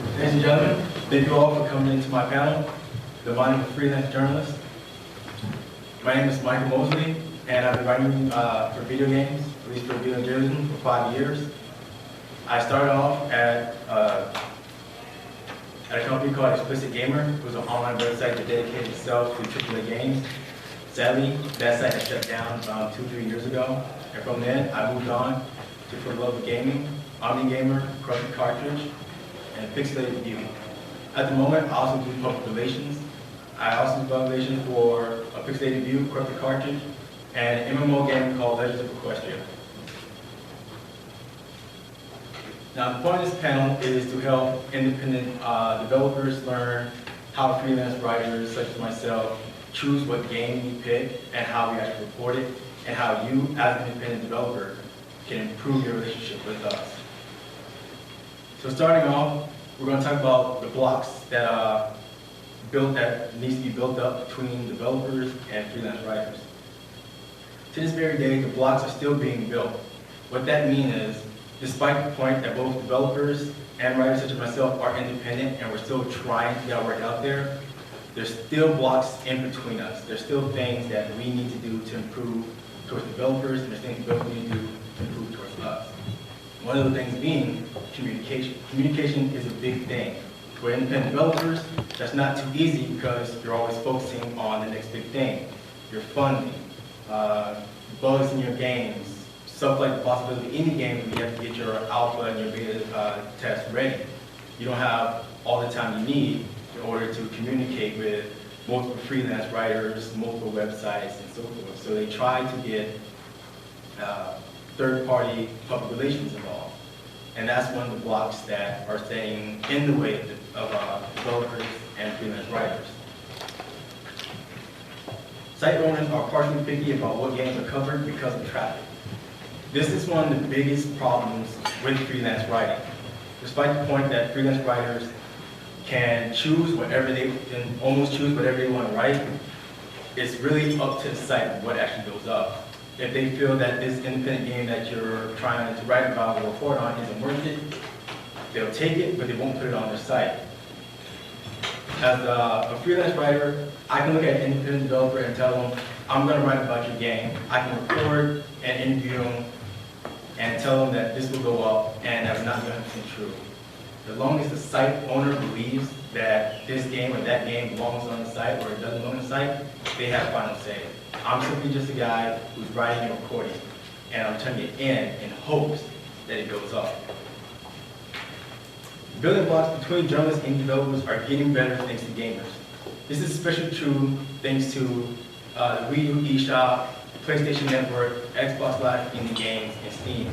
Ladies and gentlemen, thank you all for coming into my panel, The Mind of a Freelance Journalist. My name is Michael Mosley, and I've been writing for video games, at least for video journalism, for 5 years. I started off at a company called Explicit Gamer. It was an online website that dedicated itself to AAA games. Sadly, that site had shut down about 2-3 years ago, and from then I moved on to For the Love of Gaming, Omni Gamer, Corrupted Cartridge, and Pixelated Beauty. At the moment, I also do public relations. I also do public relations for a Pixelated View, Corrupted Cartridge, and an MMO game called Legends of Equestria. Now, the point of this panel is to help independent developers learn how freelance writers, such as myself, choose what game we pick and how we actually report it, and how you, as an independent developer, can improve your relationship with us. So starting off, we're going to talk about the blocks that needs to be built up between developers and freelance writers. To this very day, the blocks are still being built. What that means is, despite the point that both developers and writers such as myself are independent and we're still trying to get our work out there, there's still blocks in between us. There's still things that we need to do to improve towards developers, and there's things developers need to do to improve towards us. One of the things being communication. Communication is a big thing. For independent developers, that's not too easy because you're always focusing on the next big thing. Your funding, bugs in your games, stuff like the possibility of any game where you have to get your alpha and your beta test ready. You don't have all the time you need in order to communicate with multiple freelance writers, multiple websites, and so forth. So they try to get third-party public relations involved. And that's one of the blocks that are staying in the way of developers and freelance writers. Site owners are partially picky about what games are covered because of traffic. This is one of the biggest problems with freelance writing. Despite the point that freelance writers can choose whatever they can almost choose whatever they want to write, it's really up to the site what actually goes up. If they feel that this independent game that you're trying to write about or report on isn't worth it, they'll take it, but they won't put it on their site. As a freelance writer, I can look at an independent developer and tell them, I'm going to write about your game. I can record and interview them and tell them that this will go up, and that's not 100% true. As long as the site owner believes that this game or that game belongs on the site or it doesn't belong on the site, they have final say. I'm simply just a guy who's writing and recording, and I'm turning it in hopes that it goes up. Building blocks between journalists and developers are getting better thanks to gamers. This is especially true thanks to the Wii U eShop, PlayStation Network, Xbox Live Indie Games, and Steam.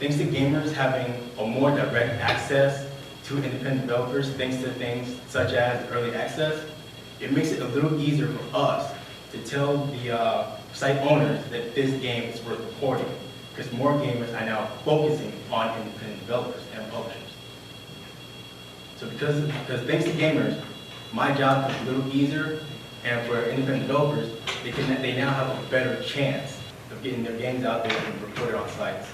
Thanks to gamers having a more direct access to independent developers, thanks to things such as early access, it makes it a little easier for us to tell the site owners that this game is worth reporting, because more gamers are now focusing on independent developers and publishers. So because thanks to gamers, my job is a little easier, and for independent developers, they now have a better chance of getting their games out there and reported on sites.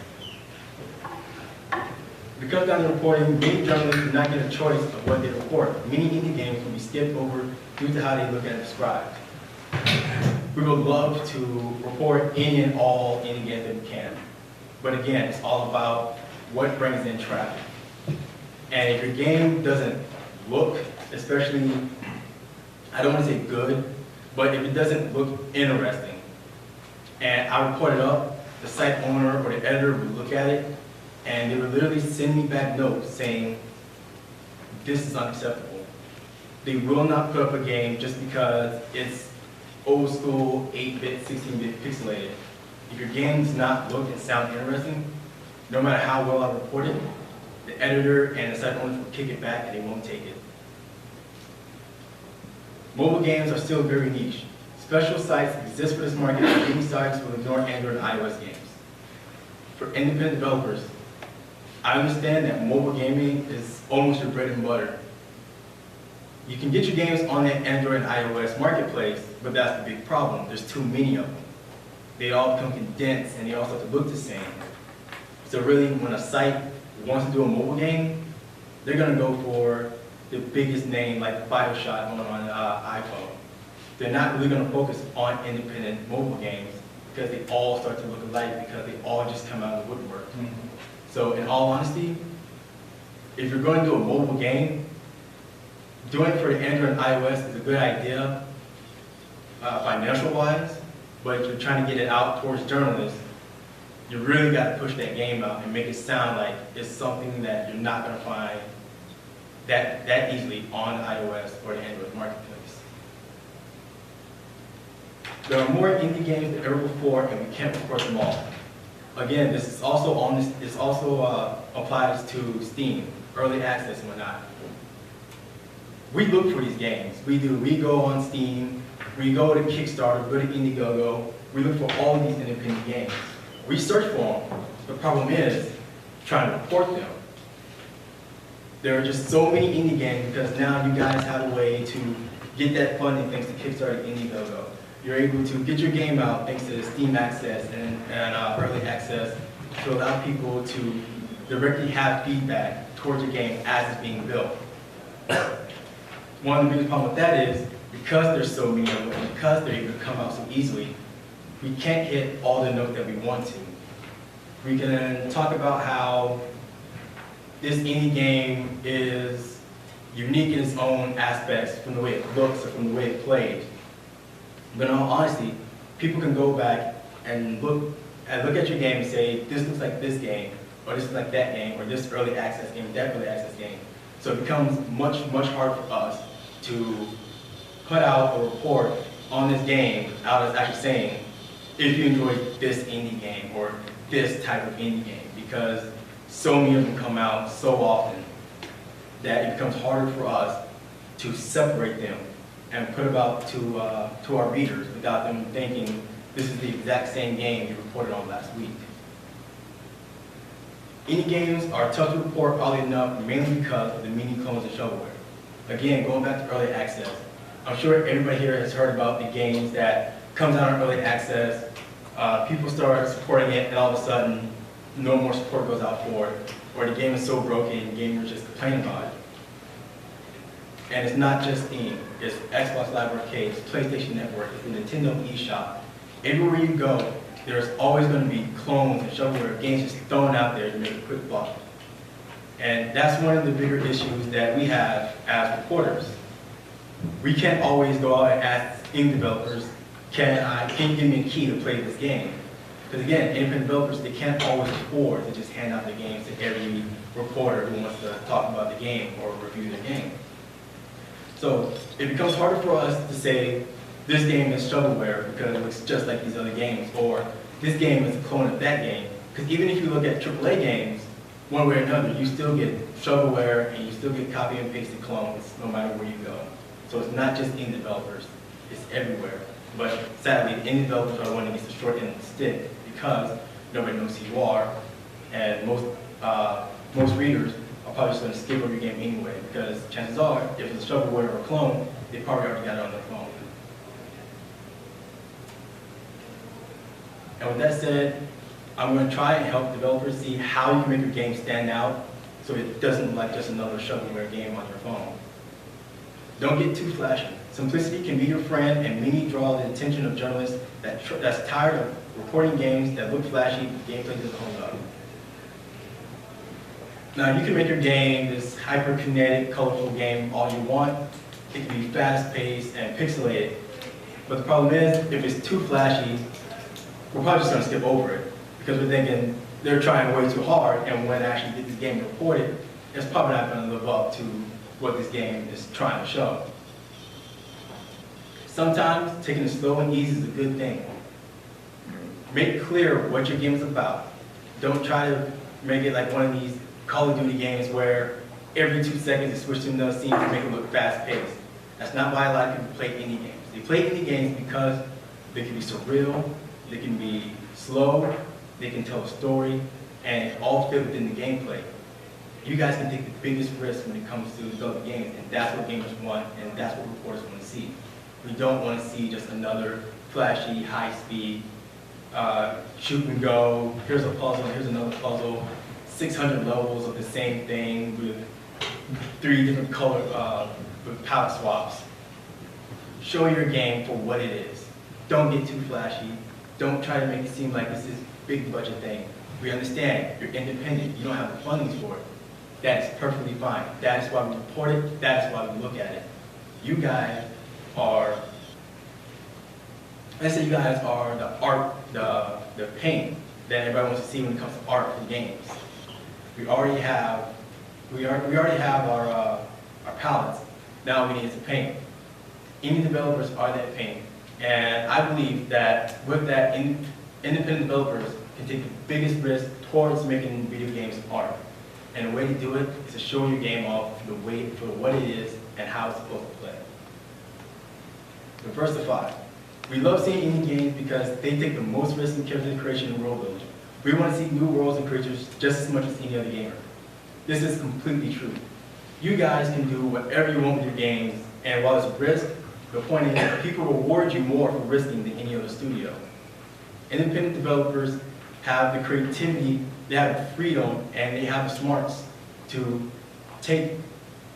Because down the reporting, many journalists do not get a choice of what they report. Many indie games will be skipped over due to how they look and described. We would love to report any and all indie games that we can. But again, it's all about what brings in traffic. And if your game doesn't look, especially, I don't want to say good, but if it doesn't look interesting, and I report it up, the site owner or the editor would look at it, and they would literally send me back notes saying, this is unacceptable. They will not put up a game just because it's old school, 8-bit, 16-bit pixelated. If your game does not look and sound interesting, no matter how well I report it, the editor and the site owners will kick it back and they won't take it. Mobile games are still very niche. Special sites exist for this market, and many sites will ignore Android and iOS games. For independent developers, I understand that mobile gaming is almost your bread and butter. You can get your games on the Android and iOS marketplace, but that's the big problem. There's too many of them. They all become condensed and they all start to look the same. So really, when a site wants to do a mobile game, they're gonna go for the biggest name like Bioshock on iPhone. They're not really gonna focus on independent mobile games because they all start to look alike because they all just come out of the woodwork. So in all honesty, if you're going to do a mobile game, doing it for the Android and iOS is a good idea, financial-wise, but if you're trying to get it out towards journalists, you really got to push that game out and make it sound like it's something that you're not going to find that easily on iOS or the Android marketplace. There are more indie games than ever before, and we can't report them all. Again, this is also applies to Steam, early access and whatnot. We look for these games. We do. We go on Steam, we go to Kickstarter, we go to Indiegogo. We look for all of these independent games. We search for them. The problem is trying to report them. There are just so many indie games because now you guys have a way to get that funding thanks to Kickstarter and Indiegogo. You're able to get your game out thanks to Steam access and early access to allow people to directly have feedback towards your game as it's being built. One of the biggest problems with that is because there's so many of them, and because they're able to come out so easily, we can't hit all the notes that we want to. We can talk about how this indie game is unique in its own aspects from the way it looks or from the way it plays. But in all honesty, people can go back and look at your game and say, this looks like this game, or this is like that game, or this early access game, that early access game. So it becomes much, much harder for us to put out a report on this game without us actually saying, if you enjoyed this indie game, or this type of indie game, because so many of them come out so often that it becomes harder for us to separate them and put it out to our readers without them thinking this is the exact same game you reported on last week. Indie games are tough to report, oddly enough, mainly because of the mini clones and shovelware. Again, going back to early access, I'm sure everybody here has heard about the games that comes out on early access, people start supporting it, and all of a sudden, no more support goes out for it, or the game is so broken, gamers just complain about it. And it's not just Steam, it's Xbox Live Arcade, it's PlayStation Network, it's the Nintendo eShop. Everywhere you go, there's always going to be clones and shovelware games just thrown out there to make a quick buck. And that's one of the bigger issues that we have as reporters. We can't always go out and ask game developers, can you give me a key to play this game? Because again, independent developers, they can't always afford to just hand out the games to every reporter who wants to talk about the game or review the game. So it becomes harder for us to say, this game is shovelware because it looks just like these other games, or this game is a clone of that game. Because even if you look at AAA games, one way or another, you still get shovelware and you still get copy and pasted clones no matter where you go. So it's not just indie developers, it's everywhere. But sadly, the indie developers are the one that gets the short end of the stick because nobody knows who you are, and most readers are probably just going to skip over your game anyway because chances are, if it's a shovelware or a clone, they probably already got it on their phone. And with that said, I'm going to try and help developers see how you can make your game stand out so it doesn't look like just another shovelware game on your phone. Don't get too flashy. Simplicity can be your friend and many draw the attention of journalists that's tired of reporting games that look flashy but gameplay doesn't hold up. Now you can make your game this hyper-kinetic, colorful game all you want. It can be fast-paced and pixelated. But the problem is, if it's too flashy, we're probably just going to skip over it because we're thinking they're trying way too hard, and when they actually get this game reported, it's probably not going to live up to what this game is trying to show. Sometimes taking it slow and easy is a good thing. Make clear what your game is about. Don't try to make it like one of these Call of Duty games where every 2 seconds you switch to another scene to make it look fast-paced. That's not why a lot of people play indie games. They play indie games because they can be surreal, they can be slow, they can tell a story, and it all fit within the gameplay. You guys can take the biggest risk when it comes to developing games, and that's what gamers want, and that's what reporters want to see. We don't want to see just another flashy, high-speed, shoot and go, here's a puzzle, here's another puzzle, 600 levels of the same thing with 3 different color with palette swaps. Show your game for what it is. Don't get too flashy. Don't try to make it seem like this is big budget thing. We understand you're independent. You don't have the funding for it. That is perfectly fine. That is why we report it. That is why we look at it. You guys are, let's say you guys are the art, the paint that everybody wants to see when it comes to art and games. We already have our palettes. Now we need to paint. Indie developers are that paint. And I believe that with that, independent developers can take the biggest risk towards making video games art. And the way to do it is to show your game off the way for what it is and how it's supposed to play. Diversify. We love seeing indie games because they take the most risk in character creation and world building. We want to see new worlds and creatures just as much as any other gamer. This is completely true. You guys can do whatever you want with your games, and while it's a risk, the point is that people reward you more for risking than any other studio. Independent developers have the creativity, they have the freedom, and they have the smarts to take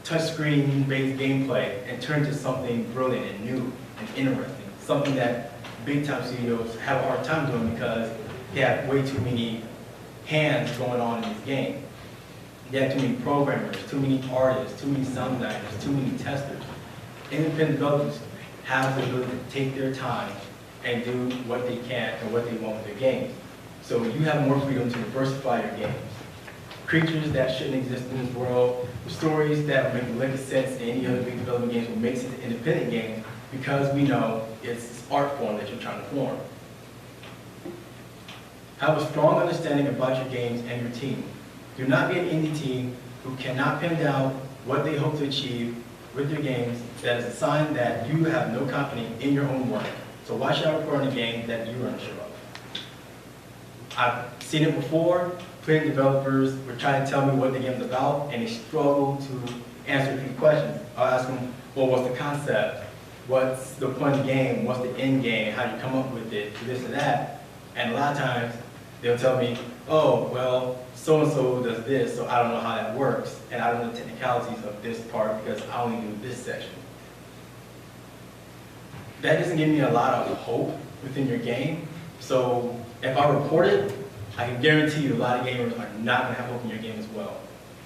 touchscreen-based gameplay and turn it to something brilliant and new and interesting. Something that big-time studios have a hard time doing because they have way too many hands going on in this game. They have too many programmers, too many artists, too many sound designers, too many testers. Independent developers have the ability to take their time and do what they can and what they want with their games. So you have more freedom to diversify your games. Creatures that shouldn't exist in this world, stories that make little sense in any other big development games will make it to independent games because we know it's this art form that you're trying to form. Have a strong understanding about your games and your team. Do not be an indie team who cannot pin down what they hope to achieve with your games. That is a sign that you have no confidence in your own work. So why should I report on a game that you are unsure of? I've seen it before. Plenty of developers were trying to tell me what the game's about, and they struggle to answer a few questions. I'll ask them, well, what's the concept? What's the point of the game? What's the end game? How do you come up with it? This and that. And a lot of times, they'll tell me, oh, well, so-and-so does this, so I don't know how that works, and I don't know the technicalities of this part because I only do this section. That doesn't give me a lot of hope within your game. So if I report it, I can guarantee you a lot of gamers are not going to have hope in your game as well,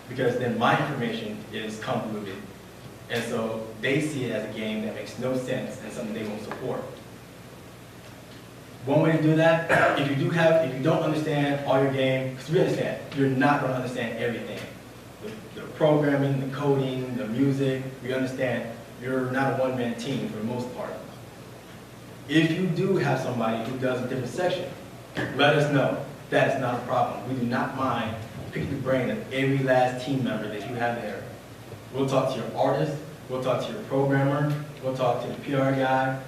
because then my information is convoluted. And so they see it as a game that makes no sense and something they won't support. One way to do that, if you don't understand all your game, because we understand, you're not going to understand everything. The programming, the coding, the music, we understand you're not a one-man team for the most part. If you do have somebody who does a different section, let us know. That is not a problem. We do not mind picking the brain of every last team member that you have there. We'll talk to your artist, we'll talk to your programmer, we'll talk to the PR guy,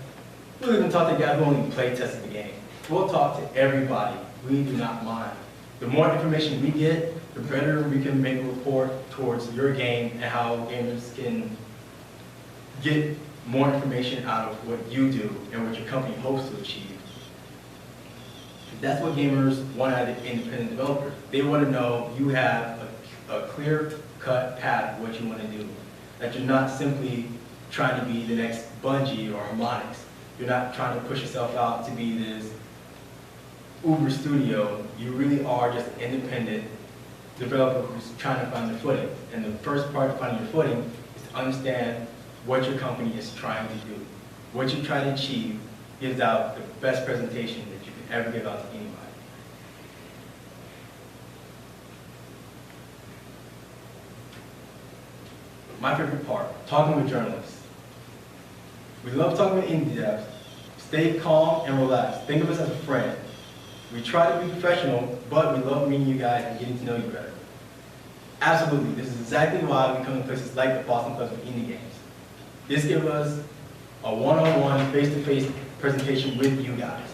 we'll even talk to the guy who only play tested the game. We'll talk to everybody. We do not mind. The more information we get, the better we can make a report towards your game and how gamers can get more information out of what you do and what your company hopes to achieve. That's what gamers want out of independent developers. They want to know you have a clear-cut path of what you want to do. That you're not simply trying to be the next Bungie or Harmonix. You're not trying to push yourself out to be this Uber studio. You really are just an independent developer who's trying to find their footing. And the first part of finding your footing is to understand what your company is trying to do. What you try to achieve gives out the best presentation that you can ever give out to anybody. My favorite part, talking with journalists. We love talking with indie devs. Stay calm and relaxed. Think of us as a friend. We try to be professional, but we love meeting you guys and getting to know you better. Absolutely, this is exactly why we come to places like the Boston Club of Indie Games. This gives us a one-on-one, face-to-face presentation with you guys.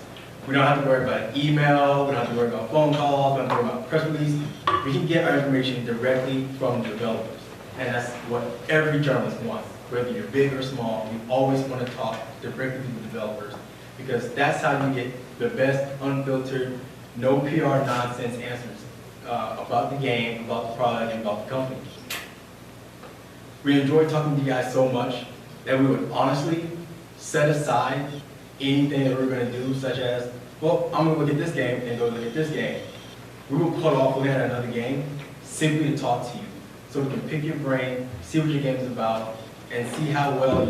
We don't have to worry about email, we don't have to worry about phone calls, we don't have to worry about press release. We can get our information directly from the developers. And that's what every journalist wants. Whether you're big or small, you always want to talk directly to the developers, because that's how you get the best, unfiltered, no PR nonsense answers about the game, about the product, and about the company. We enjoy talking to you guys so much that we would honestly set aside anything that we're going to do, such as, well, I'm going to look at this game and go look at this game. We will put off looking at another game simply to talk to you, so we can pick your brain, see what your game is about, and see how well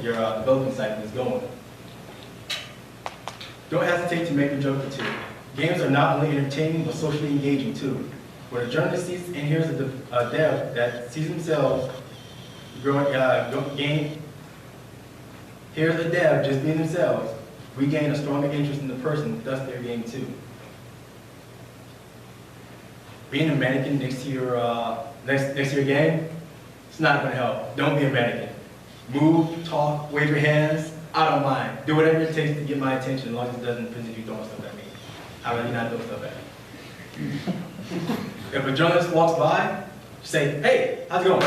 your development cycle is going. Don't hesitate to make a joke or two. Games are not only entertaining, but socially engaging too. When a journalist sees and hears a dev that sees themselves here's a dev just being themselves, we gain a stronger interest in the person, thus their game too. Being a mannequin next to your game, it's not going to help. Don't be a mannequin. Move, talk, wave your hands. I don't mind. Do whatever it takes to get my attention, as long as it doesn't present you throwing stuff at me. I'd rather not throw stuff at me. If a journalist walks by, say, hey, how's it going?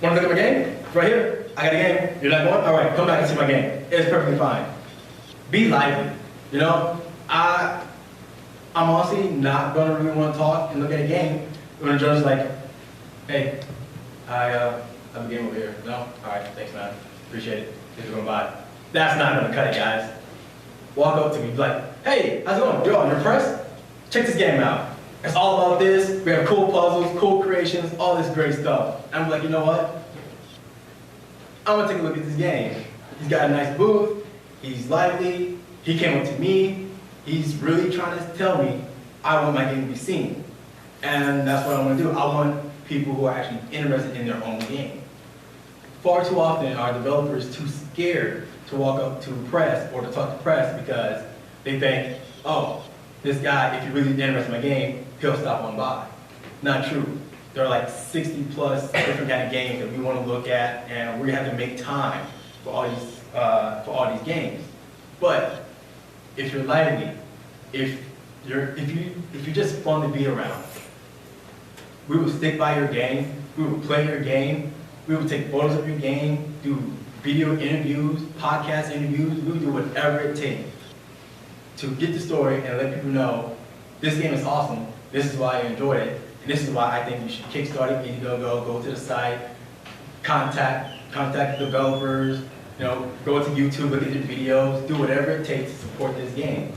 Want to look at my game? It's right here. I got a game. You're not going? All right, come back and see my game. It's perfectly fine. Be lively. You know, I'm honestly not going to really want to talk and look at a game when a journalist's like, hey, I have a game over here. No? All right, thanks, man. Appreciate it. Thanks for going by. That's not going to cut it, guys. Walk up to me, be like, hey, how's it going? You're impressed? Check this game out. It's all about this. We have cool puzzles, cool creations, all this great stuff. I'm like, you know what? I'm going to take a look at this game. He's got a nice booth. He's lively. He came up to me. He's really trying to tell me I want my game to be seen. And that's what I want to do. I want people who are actually interested in their own game. Far too often are developers too scared to walk up to press or to talk to press because they think, oh, this guy, if you're really interested in my game, he'll stop on by. Not true. There are like 60 plus different kind of games that we want to look at, and we have to make time for all these games. But if you're lively, if you're just fun to be around, we will stick by your game. We will play your game. We will take photos of your game, do video interviews, podcast interviews. We will do whatever it takes to get the story and let people know this game is awesome. This is why I enjoyed it. And this is why I think you should kickstart it, go to the site, contact the developers, go to YouTube, look at the videos, do whatever it takes to support this game.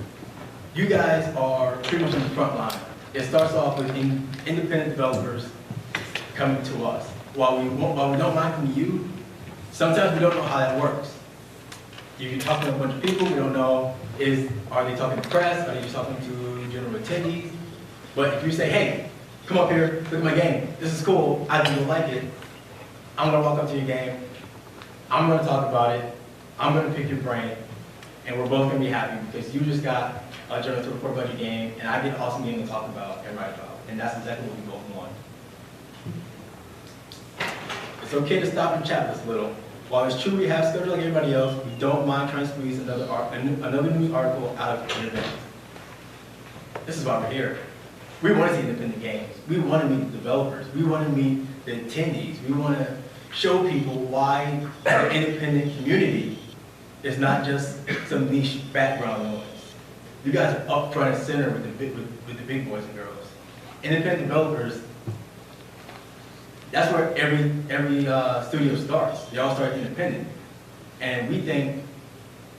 You guys are pretty much in the front line. It starts off with independent developers coming to us. While we don't mind coming to you, sometimes we don't know how that works. You're talking to a bunch of people, we don't know, are they talking to press, are they just talking to general attendees? But if you say, hey, come up here, look at my game, this is cool, I think you'll like it, I'm gonna walk up to your game, I'm gonna talk about it, I'm gonna pick your brain, and we're both gonna be happy because you just got a journal to report about your game, and I get an awesome game to talk about and write about, and that's exactly what we both want. It's okay to stop and chat with us a little. While it's true we have schedule like everybody else, we don't mind trying to squeeze another news article out of an event. This is why we're here. We want to see independent games. We want to meet the developers. We want to meet the attendees. We want to show people why the independent community is not just some niche background noise. You guys are up front and center with the big boys and girls. Independent developers, that's where every studio starts. They all start independent. And we think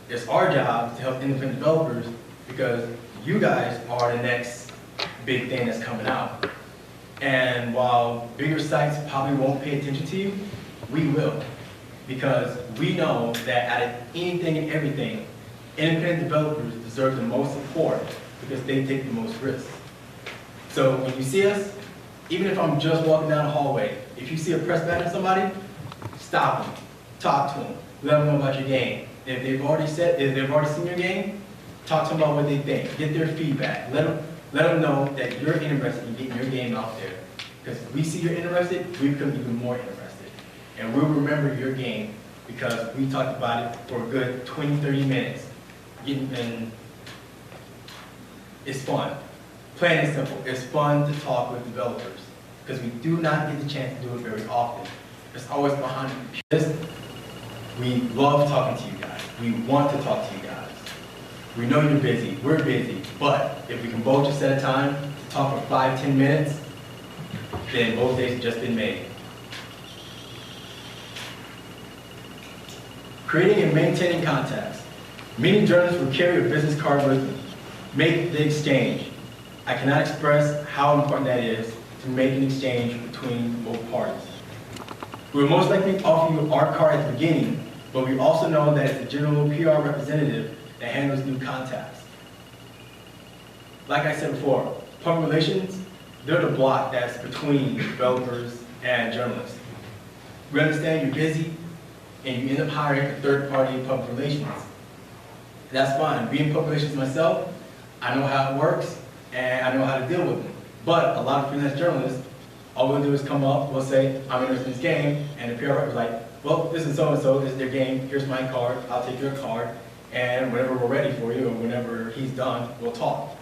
it's our job to help independent developers because you guys are the next big thing that's coming out. And while bigger sites probably won't pay attention to you, we will. Because we know that out of anything and everything, independent developers deserve the most support because they take the most risks. So when you see us, even if I'm just walking down the hallway, if you see a press badge on somebody, stop them, talk to them, let them know about your game. If they've already seen your game, talk to them about what they think, get their feedback, let them know that you're interested in getting your game out there. Because if we see you're interested, we become even more interested. And we'll remember your game because we talked about it for a good 20, 30 minutes. And it's fun. Plain and simple, it's fun to talk with developers because we do not get the chance to do it very often. It's always behind the computer. We love talking to you guys. We want to talk to you guys. We know you're busy, we're busy, but if we can both just set a time to talk for 5, 10 minutes, then both days have just been made. Creating and maintaining contacts. Many journalists will carry a business card with them. Make the exchange. I cannot express how important that is to make an exchange between both parties. We will most likely offer you our card at the beginning, but we also know that it's a general PR representative that handles new contacts. Like I said before, public relations, they're the block that's between developers and journalists. We understand you're busy and you end up hiring a third-party public relations. That's fine. Being public relations myself, I know how it works and I know how to deal with them. But a lot of freelance journalists, all we'll do is come up, we'll say, I'm interested in this game, and the PR rep is like, well, this is so-and-so, this is their game, here's my card, I'll take your card, and whenever we're ready for you, or whenever he's done, we'll talk.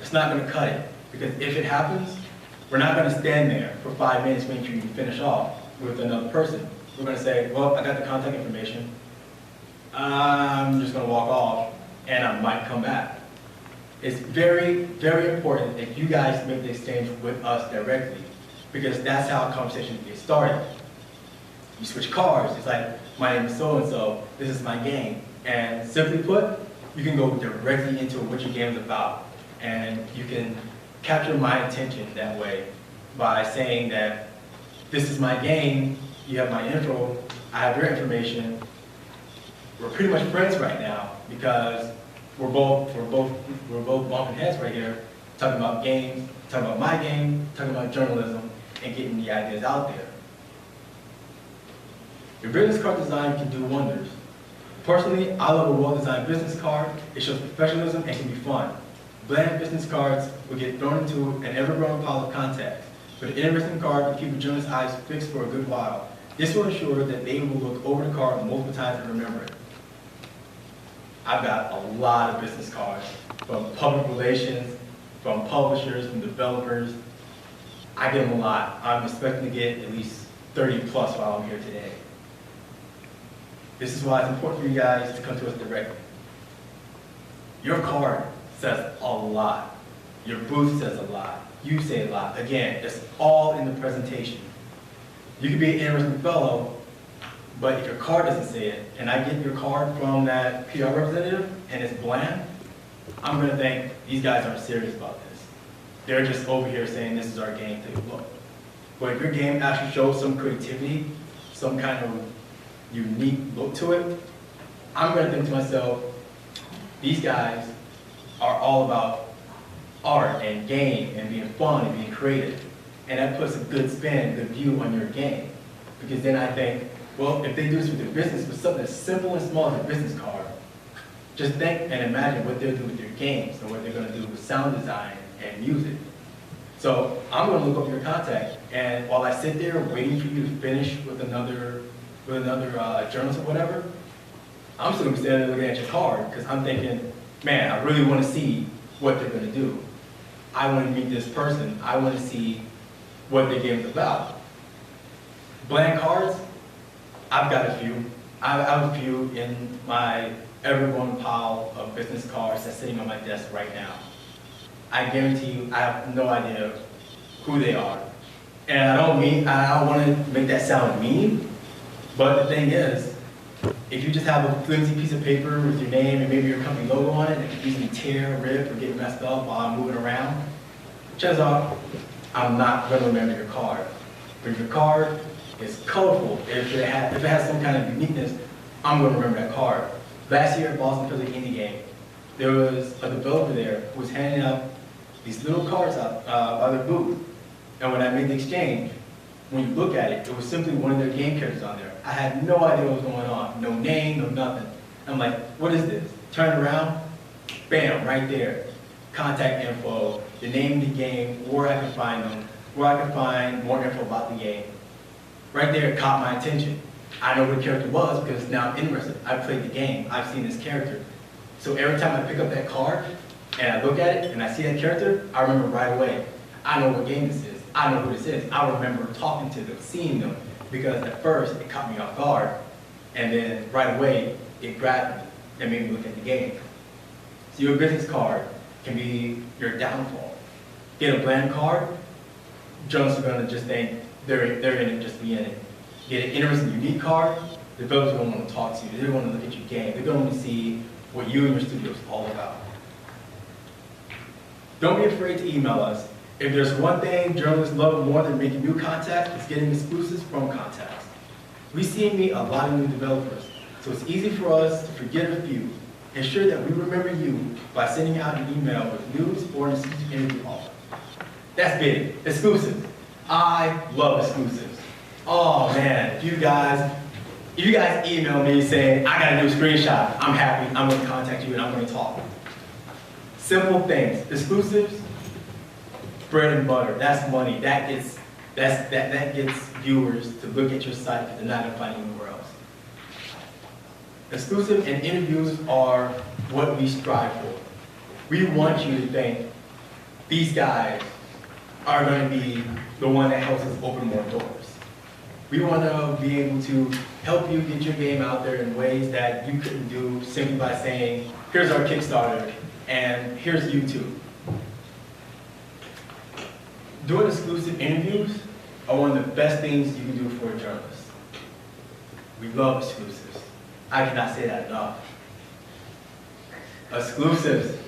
It's not gonna cut it, because if it happens, we're not gonna stand there for 5 minutes waiting for you to finish off with another person. We're gonna say, well, I got the contact information, I'm just gonna walk off, and I might come back. It's very, very important that you guys make the exchange with us directly, because that's how conversations get started. You switch cards, it's like, my name is so-and-so, this is my game. And simply put, you can go directly into what your game is about. And you can capture my attention that way by saying that this is my game, you have my info, I have your information. We're pretty much friends right now because we're both bumping heads right here, talking about games, talking about my game, talking about journalism, and getting the ideas out there. Your business card design can do wonders. Personally, I love a well-designed business card. It shows professionalism and can be fun. Bland business cards will get thrown into an ever-growing pile of contacts, but an interesting card will keep a journalist's eyes fixed for a good while. This will ensure that they will look over the card multiple times and remember it. I've got a lot of business cards, from public relations, from publishers, from developers. I get them a lot. I'm expecting to get at least 30 plus while I'm here today. This is why it's important for you guys to come to us directly. Your card says a lot. Your booth says a lot. You say a lot. Again, it's all in the presentation. You could be an interesting fellow, but if your card doesn't say it, and I get your card from that PR representative and it's bland, I'm gonna think these guys aren't serious about this. They're just over here saying this is our game, take a look. But if your game actually shows some creativity, some kind of unique look to it, I'm gonna think to myself, these guys are all about art and game and being fun and being creative. And that puts a good spin, good view on your game. Because then I think, well, if they do this with their business, with something as simple and small as a business card, just think and imagine what they'll do with their games and what they're gonna do with sound design and music. So I'm gonna look up your contact, and while I sit there waiting for you to finish with another journalist or whatever, I'm still gonna be standing there looking at your card, because I'm thinking, man, I really wanna see what they're gonna do. I wanna meet this person, I wanna see what their game's about. Blank cards, I've got a few. I have a few in my ever-growing pile of business cards that's sitting on my desk right now. I guarantee you, I have no idea who they are. And I don't want to make that sound mean, but the thing is, if you just have a flimsy piece of paper with your name and maybe your company logo on it, that could easily tear, rip, or get messed up while I'm moving around, chances are, I'm not going to remember your card. But if your card is colorful, if it has some kind of uniqueness, I'm going to remember that card. Last year at Boston Philly Indie Game, there was a developer there who was handing out these little cards out by their booth. And when I made the exchange, when you look at it, it was simply one of their game characters on there. I had no idea what was going on. No name, no nothing. I'm like, what is this? Turn around, bam, right there. Contact info, the name of the game, where I can find them, where I can find more info about the game. Right there, it caught my attention. I know what the character was because now I'm interested. I played the game, I've seen this character. So every time I pick up that card and I look at it and I see that character, I remember right away. I know what game this is. I know who this is. I remember talking to them, seeing them, because at first it caught me off guard, and then right away it grabbed me and made me look at the game. So your business card can be your downfall. Get a bland card, journalists are going to just think they're in it just to be in it. Get an interesting, unique card, Developers are going to want to talk to you. They're going to look at your game. They're going to see what you and your studio is all about. Don't be afraid to email us. If there's one thing journalists love more than making new contacts, it's getting exclusives from contacts. We see and meet a lot of new developers, so it's easy for us to forget a few. Ensure that we remember you by sending out an email with news or an exclusive interview offer. That's big. Exclusives. I love exclusives. Oh man, if you guys email me saying, I got a new screenshot, I'm happy, I'm going to contact you and I'm going to talk. Simple things. Exclusives, bread and butter. That's money. That gets viewers to look at your site because they're not going to find anywhere else. Exclusive and interviews are what we strive for. We want you to think these guys are going to be the one that helps us open more doors. We want to be able to help you get your game out there in ways that you couldn't do simply by saying, here's our Kickstarter and here's YouTube. Doing exclusive interviews are one of the best things you can do for a journalist. We love exclusives. I cannot say that enough. Exclusives.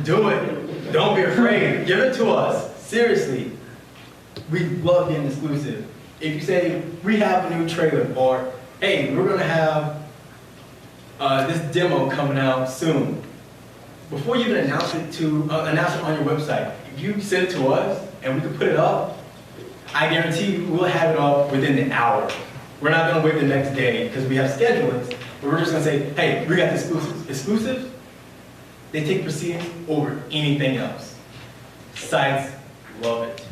Do it. Don't be afraid. Give it to us. Seriously. We love getting exclusive. If you say, we have a new trailer, or, hey, we're going to have this demo coming out soon. Before you even announce it on your website, if you send it to us and we can put it up, I guarantee you we'll have it up within the hour. We're not going to wait the next day because we have schedulings, but we're just going to say, hey, we got the exclusives. Exclusives, they take precedence over anything else. Sites love it.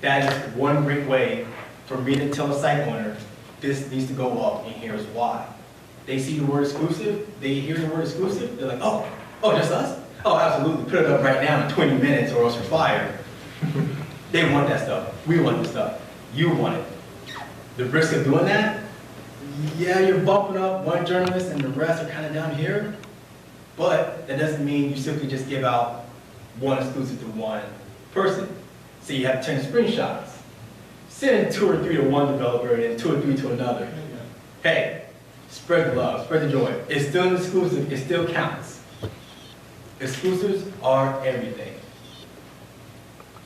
That is one great way for me to tell a site owner, this needs to go up, and here's why. They see the word exclusive, they hear the word exclusive, they're like, oh, just us? Oh, absolutely, put it up right now in 20 minutes or else you're fired. They want that stuff. We want the stuff. You want it. The risk of doing that, yeah, you're bumping up one journalist and the rest are kind of down here, but that doesn't mean you simply just give out one exclusive to one person. So you have 10 screenshots. Send 2 or 3 to one developer and then 2 or 3 to another. Hey, spread the love, spread the joy. It's still an exclusive, it still counts. Exclusives are everything.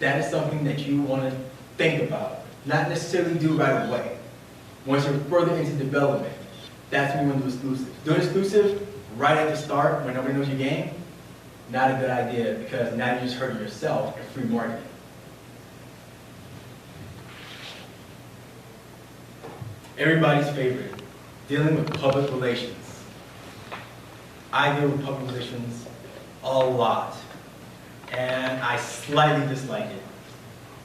That is something that you want to think about, not necessarily do right away. Once you're further into development, that's when you want to do exclusives. Doing exclusive right at the start when nobody knows your game, not a good idea because now you're just hurting yourself and free marketing. Everybody's favorite, dealing with public relations. I deal with public relations a lot, and I slightly dislike it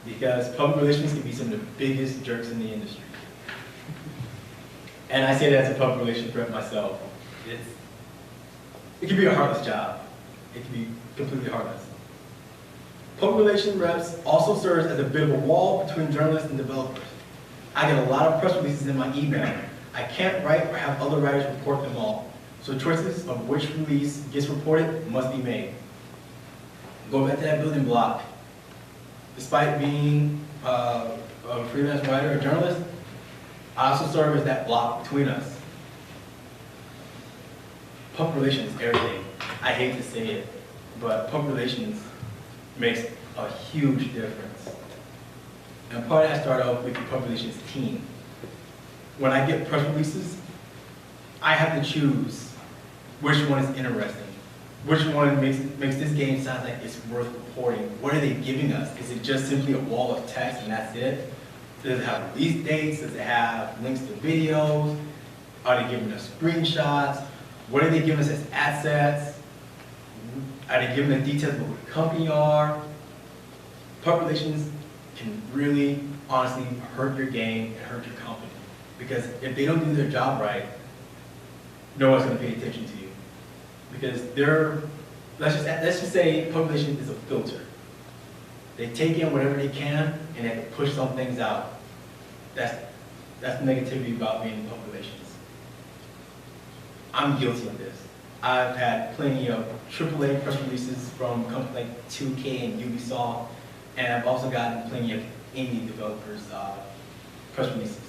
because public relations can be some of the biggest jerks in the industry. And I say that as a public relations rep myself. It can be a heartless job. It can be completely heartless. Public relations reps also serves as a bit of a wall between journalists and developers. I get a lot of press releases in my email. I can't write or have other writers report them all. So choices of which release gets reported must be made. Go back to that building block. Despite being a freelance writer or journalist, I also serve as that block between us. Public relations is everything. I hate to say it, but public relations makes a huge difference. And part of that started off with the public relations team. When I get press releases, I have to choose which one is interesting. Which one makes this game sound like it's worth reporting? What are they giving us? Is it just simply a wall of text and that's it? Does it have release dates? Does it have links to videos? Are they giving us screenshots? What are they giving us as assets? Are they giving us details of what the company are? Public relations can really, honestly, hurt your game and hurt your company. Because if they don't do their job right, no one's going to pay attention to you. Because let's just say public relations is a filter. They take in whatever they can and they push some things out. That's the negativity about being in public relations. I'm guilty of this. I've had plenty of AAA press releases from companies like 2K and Ubisoft, and I've also gotten plenty of indie developers' press releases.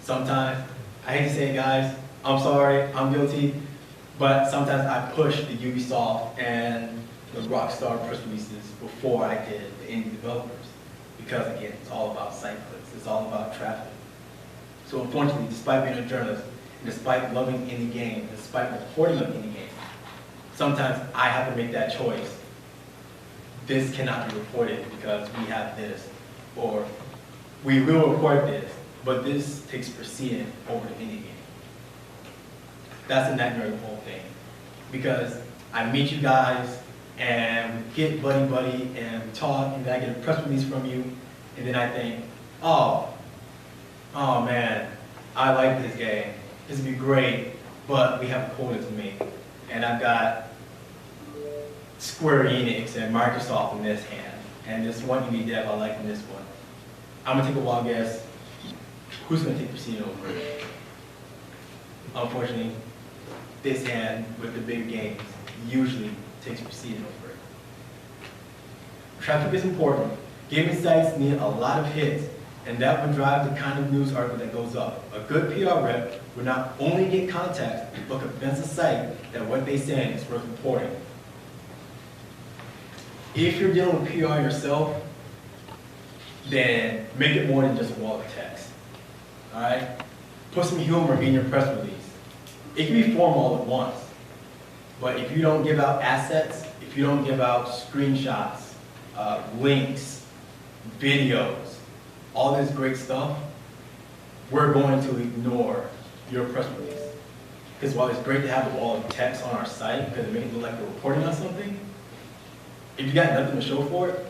Sometimes I hate to say it, guys, I'm sorry, I'm guilty, but sometimes I push the Ubisoft and the Rockstar press releases before I did the indie developers. Because again, it's all about site clicks, it's all about traffic. So unfortunately, despite being a journalist, and despite loving indie games, despite reporting on indie games, sometimes I have to make that choice. This cannot be reported because we have this, or we will report this, but this takes precedence over the indie game. That's the nightmare of the whole thing. Because I meet you guys, and we get buddy-buddy, and we talk, and then I get a press release from you, and then I think, oh man, I like this game. This would be great, but we have a quota to meet. And I've got Square Enix and Microsoft in this hand, and this one indie dev I like in this one. I'm gonna take a wild guess. Who's gonna take precedence over it? Unfortunately, this hand with the big games usually takes precedence over it. Traffic is important. Gaming sites need a lot of hits, and that would drive the kind of news article that goes up. A good PR rep would not only get contacts, but convince a site that what they say is worth reporting. If you're dealing with PR yourself, then make it more than just a wall of text. All right? Put some humor in your press release. It can be formal all at once, but if you don't give out assets, if you don't give out screenshots, links, videos, all this great stuff, we're going to ignore your press release. Because while it's great to have a wall of text on our site, because it makes it look like we're reporting on something, if you got nothing to show for it,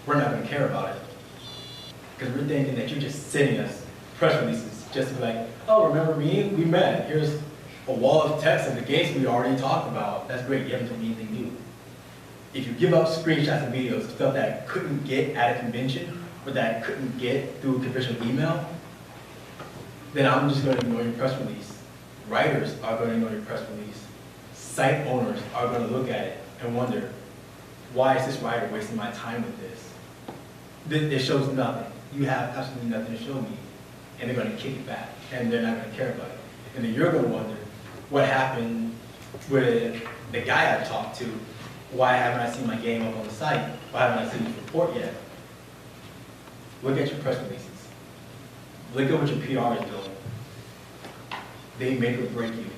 we're not going to care about it. Because we're thinking that you're just sending us press releases just to be like, oh, remember me? We met. Here's a wall of text of the games we already talked about. That's great. You haven't told me anything new. If you give out screenshots and videos of stuff that I couldn't get at a convention or that I couldn't get through a conventional email, then I'm just going to ignore your press release. Writers are going to ignore your press release. Site owners are going to look at it and wonder, why is this writer wasting my time with this? It shows nothing. You have absolutely nothing to show me. And they're going to kick it back, and they're not going to care about it. And then you're going to wonder what happened with the guy I talked to. Why haven't I seen my game up on the site? Why haven't I seen this report yet? Look at your press releases. Look at what your PR is doing. They make or break you.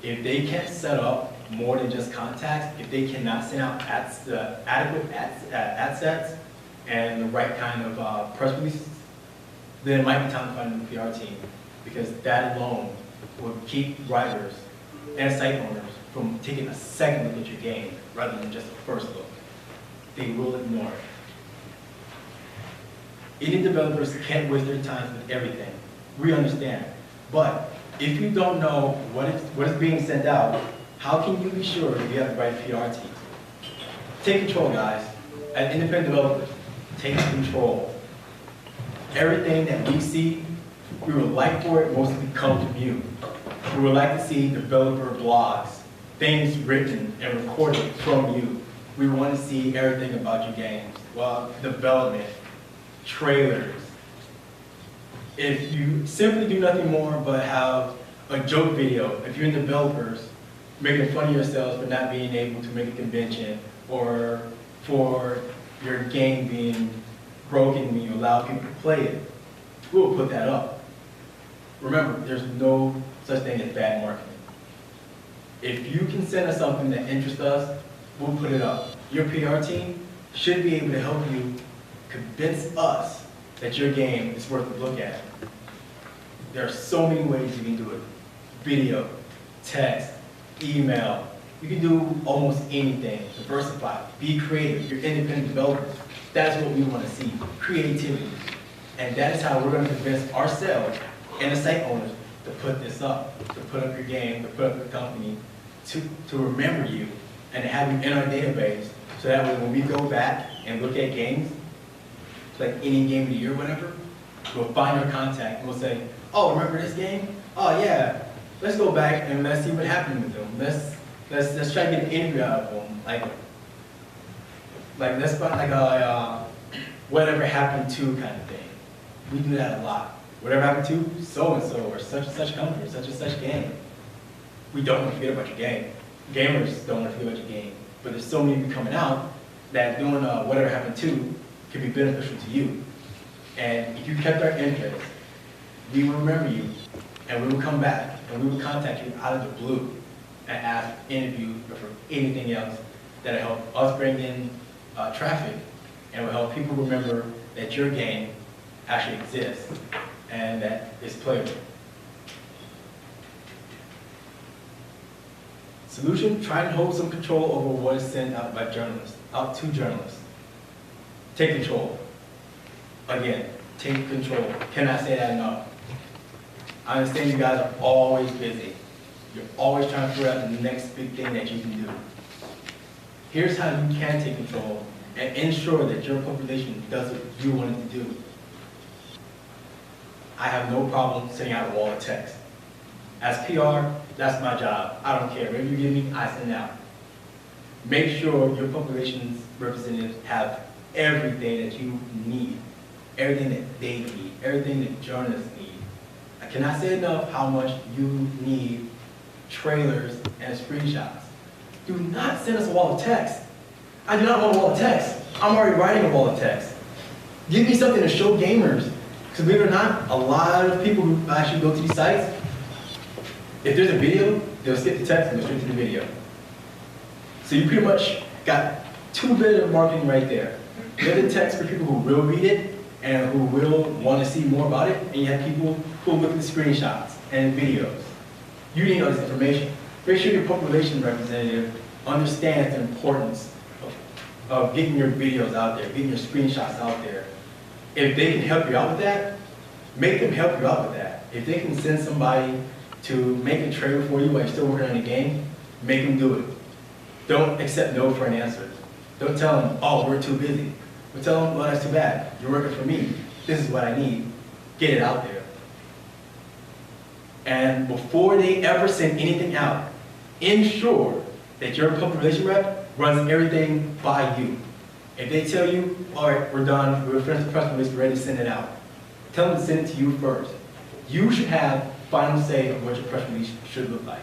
If they can't set up more than just contacts, if they cannot send out adequate ad sets and the right kind of press releases, then it might be time to find a new PR team, because that alone will keep writers and site owners from taking a second look at your game rather than just a first look. They will ignore it. Indie developers can't waste their time with everything. We understand. But if you don't know what is being sent out, how can you be sure that you have the right PR team? Take control, guys. As independent developers, take control. Everything that we see, we would like for it mostly to come from you. We would like to see developer blogs, things written and recorded from you. We want to see everything about your games. Well, development, trailers. If you simply do nothing more but have a joke video, if you're in developers, making fun of yourselves for not being able to make a convention, or for your game being broken when you allow people to play it, we'll put that up. Remember, there's no such thing as bad marketing. If you can send us something that interests us, we'll put it up. Your PR team should be able to help you convince us that your game is worth a look at. There are so many ways you can do it. Video, text, email. You can do almost anything. Diversify, be creative. You're independent developers. That's what we want to see, creativity. And that is how we're going to convince ourselves and the site owners to put this up, to put up your game, to put up your company, to remember you and to have you in our database, so that way when we go back and look at games, like any game of the year or whatever, we'll find your contact and we'll say, oh, remember this game? Oh yeah, let's go back and let's see what happened with them. Let's try to get an interview out of them. Like let's find like a whatever happened to kind of thing. We do that a lot. whatever happened to so-and-so or such and such company or such and such game. We don't want to forget about your game. Gamers don't want to forget about your game. But there's so many coming out that doing whatever happened to can be beneficial to you. And if you kept our interest, we will remember you, and we will come back, and we will contact you out of the blue and ask for interview or for anything else that'll help us bring in traffic and will help people remember that your game actually exists and that it's playable. Solution, try and hold some control over what is sent out by journalists, out to journalists. Take control. Again, take control. Cannot say that enough. I understand you guys are always busy. You're always trying to figure out the next big thing that you can do. Here's how you can take control and ensure that your population does what you want it to do. I have no problem sending out a wall of text. As PR, that's my job. I don't care. Whatever you give me, I send it out. Make sure your population's representatives have everything that you need, everything that they need, everything that journalists need. I cannot say enough how much you need trailers and screenshots. Do not send us a wall of text. I do not want a wall of text. I'm already writing a wall of text. Give me something to show gamers. Because believe it or not, a lot of people who actually go to these sites, if there's a video, they'll skip the text and go straight to the video. So you pretty much got 2 bits of marketing right there. There's the text for people who will read it and who will want to see more about it, and you have people who look at the screenshots and videos. You need all this information. Make sure your population representative understands the importance of getting your videos out there, getting your screenshots out there. If they can help you out with that, make them help you out with that. If they can send somebody to make a trailer for you while you're still working on the game, make them do it. Don't accept no for an answer. Don't tell them, oh, we're too busy. But tell them, well, that's too bad. You're working for me. This is what I need. Get it out there. And before they ever send anything out, ensure that your public relations rep runs everything by you. If they tell you, all right, we're done, we're finished the press release, we're ready to send it out, tell them to send it to you first. You should have final say of what your press release should look like.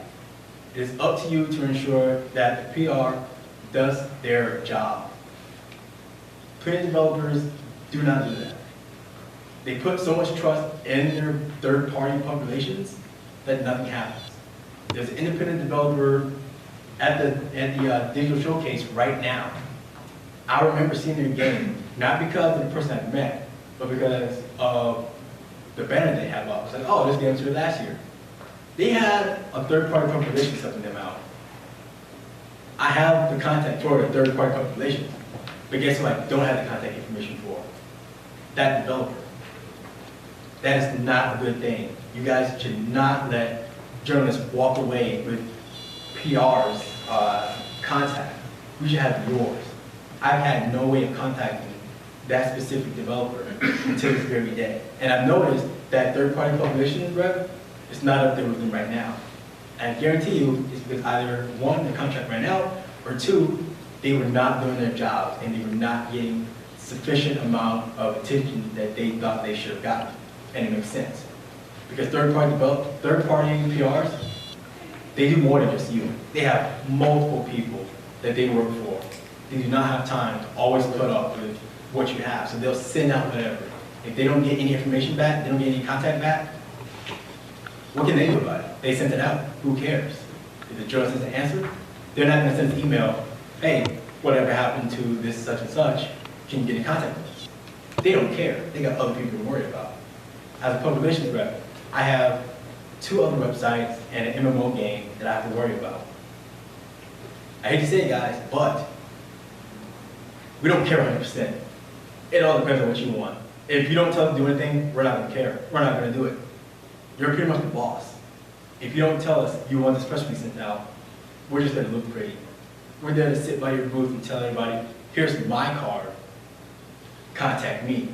It is up to you to ensure that the PR does their job. Plenty developers do not do that. They put so much trust in their third-party populations that nothing happens. There's an independent developer at the digital showcase right now. I remember seeing their game, not because of the person I met, but because of the banner they have up. I was like, oh, this game was here last year. They had a third-party population helping them out. I have the contact for the third-party population, but guess who I don't have the contact information for? That developer. That is not a good thing. You guys should not let journalists walk away with PR's contact. We should have yours. I've had no way of contacting that specific developer until this very day. And I've noticed that third-party population rep is not up there with them right now. And I guarantee you it's because either one, the contract ran out, or two, they were not doing their jobs and they were not getting sufficient amount of attention that they thought they should have gotten. And it makes sense. Because third-party PRs, they do more than just you. They have multiple people that they work for. They do not have time to always put up with what you have. So they'll send out whatever. If they don't get any information back, they don't get any contact back, what can they do about it? They sent it out. Who cares? If the journalist doesn't answer, they're not going to send an email, hey, whatever happened to this such and such, can you get in contact with us? They don't care. They got other people to worry about. As a public relations rep, I have 2 other websites and an MMO game that I have to worry about. I hate to say it, guys, but we don't care 100%. It all depends on what you want. If you don't tell us to do anything, we're not going to care. We're not going to do it. You're pretty much the boss. If you don't tell us you want this press release sent out, we're just there to look pretty. We're there to sit by your booth and tell everybody, here's my card, contact me.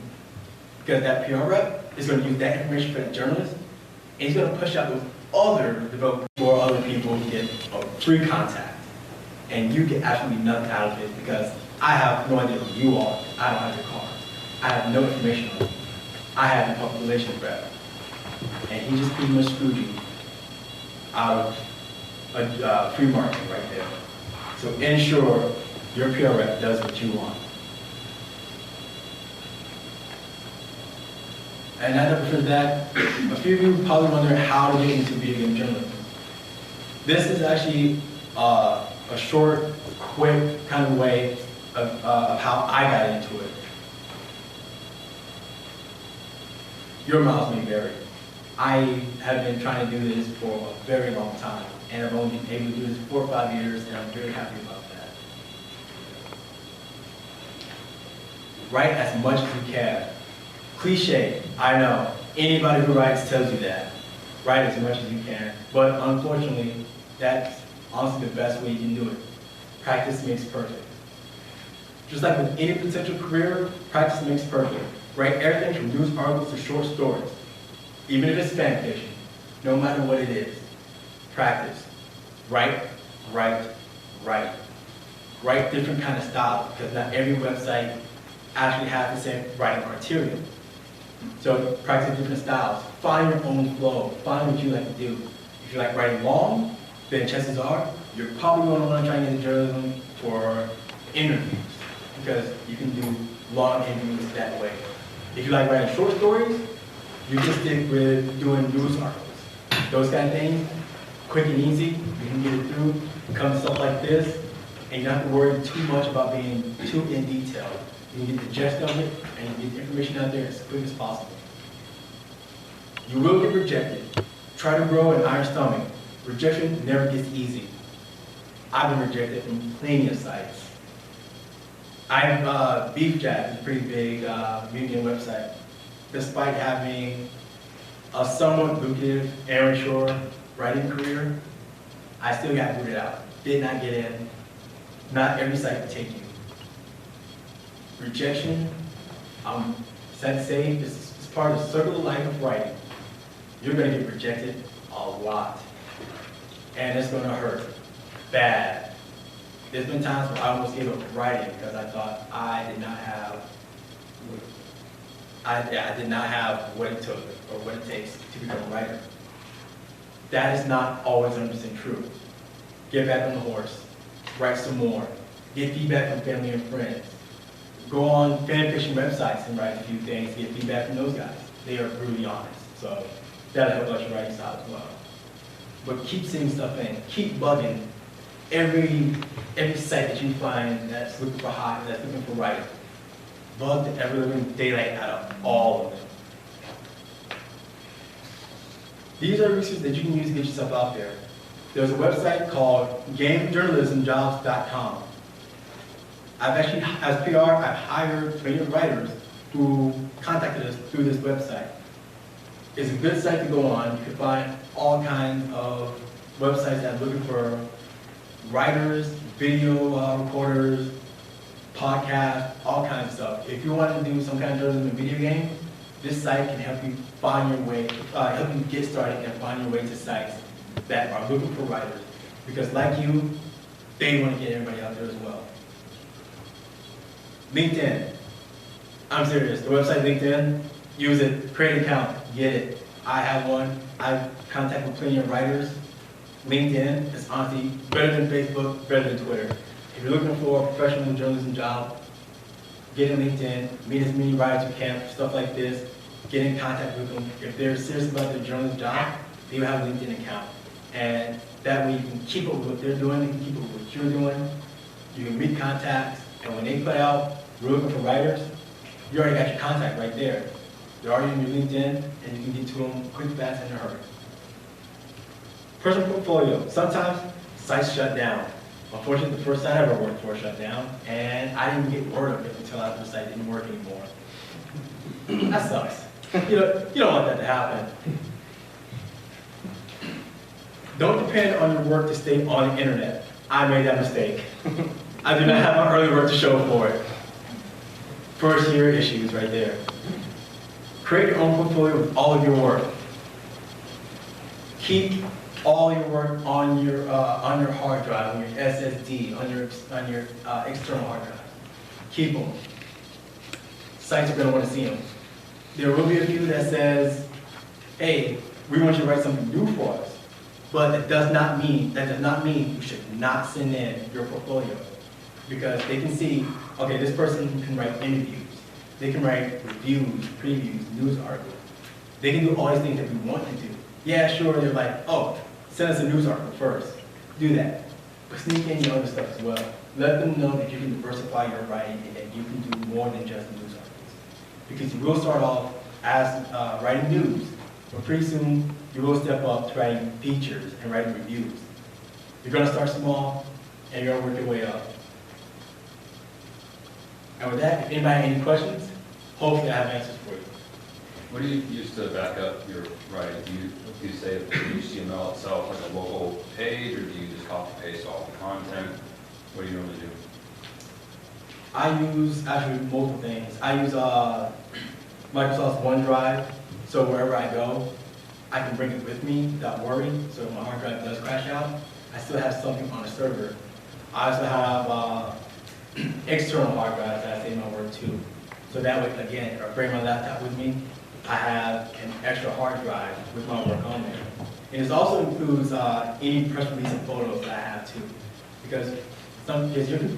Because that PR rep is going to use that information for that journalist, and he's going to push out those other developers or other people who get a free contact. And you get absolutely nothing out of it because I have no idea who you are. I don't have your card. I have no information on you. I have your public relations rep. and he just pretty much screwed you out of free marketing right there. So ensure your PR rep does what you want. And after that, a few of you probably wonder how to get into video game journalism. This is actually a short, quick kind of way of how I got into it. Your miles may vary. I have been trying to do this for a very long time, and I've only been able to do this for 4 or 5 years, and I'm very happy about that. Write as much as you can. Cliche, I know. Anybody who writes tells you that. Write as much as you can. But unfortunately, that's honestly the best way you can do it. Practice makes perfect. Just like with any potential career, practice makes perfect. Write everything from news articles to short stories. Even if it's fan fiction, no matter what it is. Practice. Write, write, write. Write different kind of styles, because not every website actually has the same writing criteria. So practice different styles. Find your own flow. Find what you like to do. If you like writing long, then chances are you're probably going to want to try and get into journalism for interviews, because you can do long interviews that way. If you like writing short stories, you can stick with doing news articles. Those kind of things, quick and easy, you can get it through. Come to stuff like this, and you don't have to worry too much about being too in detail. You can get the gist of it, and you get the information out there as quick as possible. You will get rejected. Try to grow an iron stomach. Rejection never gets easy. I've been rejected from plenty of sites. Beef Jack is a pretty big media website. Despite having a somewhat lucrative amateur writing career, I still got booted out. Did not get in. Not every site will take you. Rejection, sad to say, is part of the circle of life of writing. You're going to get rejected a lot. And it's going to hurt bad. There's been times where I almost gave up writing because I thought I did not have what it took or what it takes to become a writer. That is not always 100% true. Get back on the horse. Write some more. Get feedback from family and friends. Go on fan fiction websites and write a few things. Get feedback from those guys. They are brutally honest. So that'll help out your writing style as well. But keep seeing stuff in. Keep bugging every site that you find that's looking for that's looking for writing. Bug the ever-living daylight out of all of them. These are resources that you can use to get yourself out there. There's a website called gamejournalismjobs.com. I've actually, as PR, I've hired plenty of writers who contacted us through this website. It's a good site to go on. You can find all kinds of websites that are looking for writers, video recorders, podcasts, all kinds of stuff. If you want to do some kind of journalism in video game, this site can help you find your way, help you get started and find your way to sites that are looking for writers. Because like you, they want to get everybody out there as well. LinkedIn. I'm serious. The website LinkedIn, use it, create an account, get it. I have one. I've contacted plenty of writers. LinkedIn is honestly better than Facebook, better than Twitter. If you're looking for a professional journalism job, get in LinkedIn, meet as many writers as you can, stuff like this, get in contact with them. If they're serious about their journalism job, they will have a LinkedIn account. And that way you can keep up with what they're doing, you can keep up with what you're doing, you can meet contacts, and when they put out, we're looking for writers, you already got your contact right there. They're already in your LinkedIn, and you can get to them quick, fast, and in a hurry. Personal portfolio. Sometimes sites shut down. Unfortunately, the first site I ever worked for shut down, and I didn't get word of it until after the site didn't work anymore. That sucks. You don't want that to happen. Don't depend on your work to stay on the internet. I made that mistake. I did not have my early work to show for it. First year issues right there. Create your own portfolio with all of your work. Keep all your work on your hard drive, on your SSD, on your external hard drive. Keep them. Sites are going to want to see them. There will be a few that says, hey, we want you to write something new for us. But that does not mean you should not send in your portfolio. Because they can see, okay, this person can write interviews. They can write reviews, previews, news articles. They can do all these things that we want to do. Yeah, sure, they're like, oh, send us a news article first. Do that. But sneak in your other stuff as well. Let them know that you can diversify your writing and that you can do more than just news articles. Because you will start off as writing news, but pretty soon you will step up to writing features and writing reviews. You're going to start small and you're going to work your way up. And with that, if anybody has any questions, hopefully I have answers for you. What do you use to back up your writing? Do you say the HTML itself like a local page, or do you just copy paste all the content? What do you normally do? I use actually multiple things. I use Microsoft's OneDrive, so wherever I go, I can bring it with me without worrying. So if my hard drive does crash out, I still have something on the server. I also have external hard drives that I save my work to. So that way, again, if I bring my laptop with me, I have an extra hard drive with my work on there. And it also includes any press release and photos that I have too. Because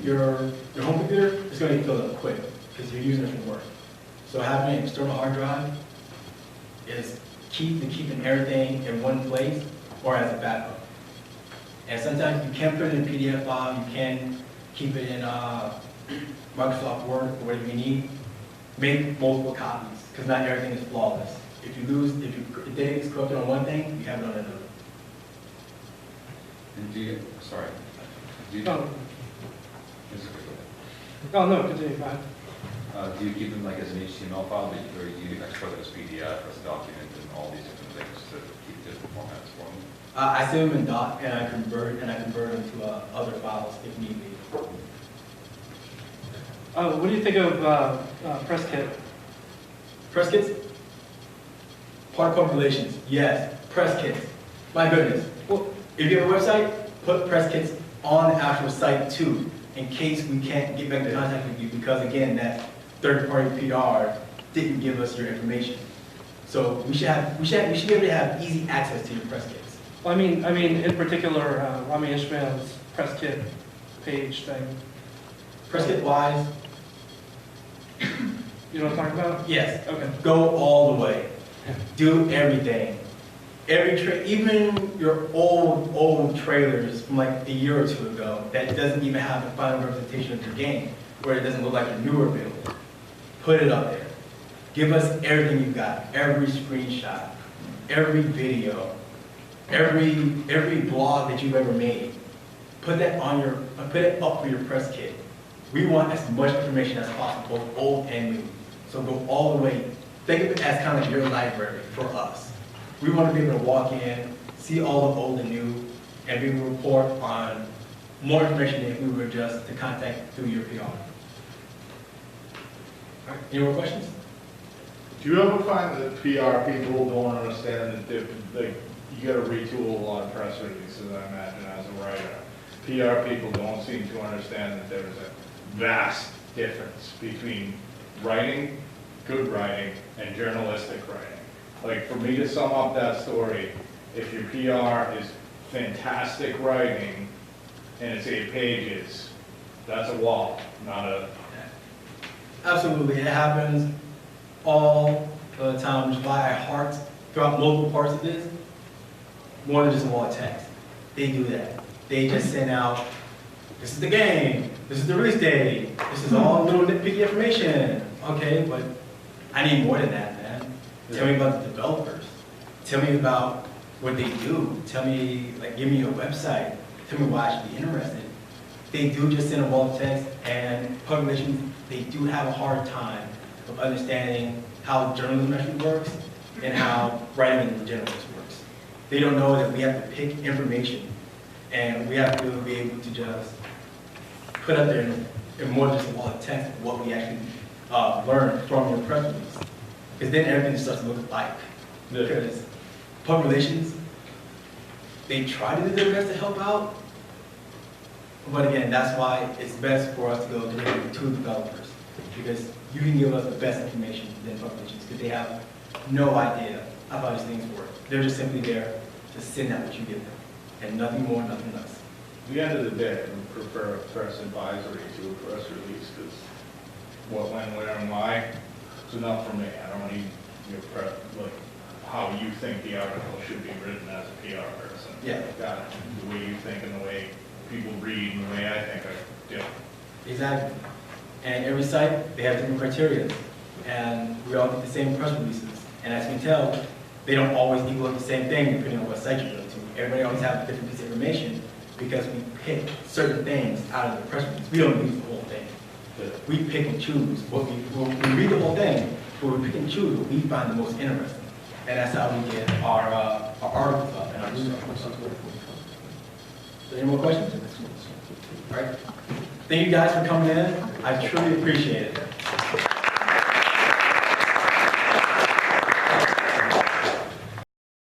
your home computer is going to get filled up quick because you're using it for work. So having an external hard drive is key to keeping everything in one place or as a backup. And sometimes you can put it in a PDF file, you can keep it in Microsoft Word or whatever you need. Make multiple copies, because not everything is flawless. If the data is corrupted on one thing, you have it on another. And do you continue, go ahead. do you keep them like as an HTML file, or do you export it as PDF, as a document, and all these different things to keep different formats for them? I save them in doc, and I convert them to other files if need be. What do you think of press kit? Press kits? Hardcore relations, yes. Press kits. My goodness. Well, if you have a website, put press kits on the actual site too, in case we can't get back in contact with you, because again, that third-party PR didn't give us your information. So we should be able to have easy access to your press kits. Well, I mean, in particular, Rami Ishmael's press kit page thing. Press kit wise, You know what I'm talking about? yes. Okay. Go all the way. Do everything. Even your old trailers from like a year or two ago that doesn't even have the final representation of your game, where it doesn't look like your newer build. Put it up there. Give us everything you've got, every screenshot, every video, every blog that you've ever made. Put it up for your press kit. We want as much information as possible, both old and new. So go all the way. Think of it as kind of like your library for us. We want to be able to walk in, see all the old and new, and be able to report on more information than if we were just to contact through your PR. All right, any more questions? Do you ever find that PR people don't understand that you got to retool a lot of press releases, I imagine, as a writer? PR people don't seem to understand that there's a vast difference between writing, good writing, and journalistic writing. Like, for me to sum up that story, if your PR is fantastic writing and it's 8 pages, that's a wall, not a... Absolutely, it happens all the time, which is why I heart throughout multiple parts of this, more than just a wall of text. They do that. They just send out, this is the game, this is the release date, this is all little nitpicky information. Okay, but I need more than that, man. Tell me about the developers. Tell me about what they do. Tell me, like, give me your website. Tell me why I should be interested. They do just send a wall of text, and public relations, they do have a hard time of understanding how journalism actually works and how writing in journalism works. They don't know that we have to pick information, and we have to be able to just put up there in more than just a wall of text what we actually learn from your press release. Because then everything starts to look alike. Because public relations, they try to do their best to help out, but again, that's why it's best for us to go directly to developers, because you can give us the best information than public relations, because they have no idea how these things work. They're just simply there to send out what you give them, and nothing more, nothing less. At the end of the day, I would prefer a press advisory to a press release, because what, when, where, and why is enough for me. I don't need your press, like, how you think the article should be written as a PR person. Yeah. Got it. The way you think and the way people read and the way I think are different. Exactly. And every site, they have different criteria, and we all get the same press releases. And as you can tell, they don't always equal the same thing depending on what site you go to. Everybody always has a different piece of information because we pick certain things out of the press release. We don't use the whole thing. We pick and choose what we read the whole thing, but we pick and choose what we find the most interesting. And that's how we get our articles up and our news articles up. So any more questions? All right. Thank you guys for coming in. I truly appreciate it.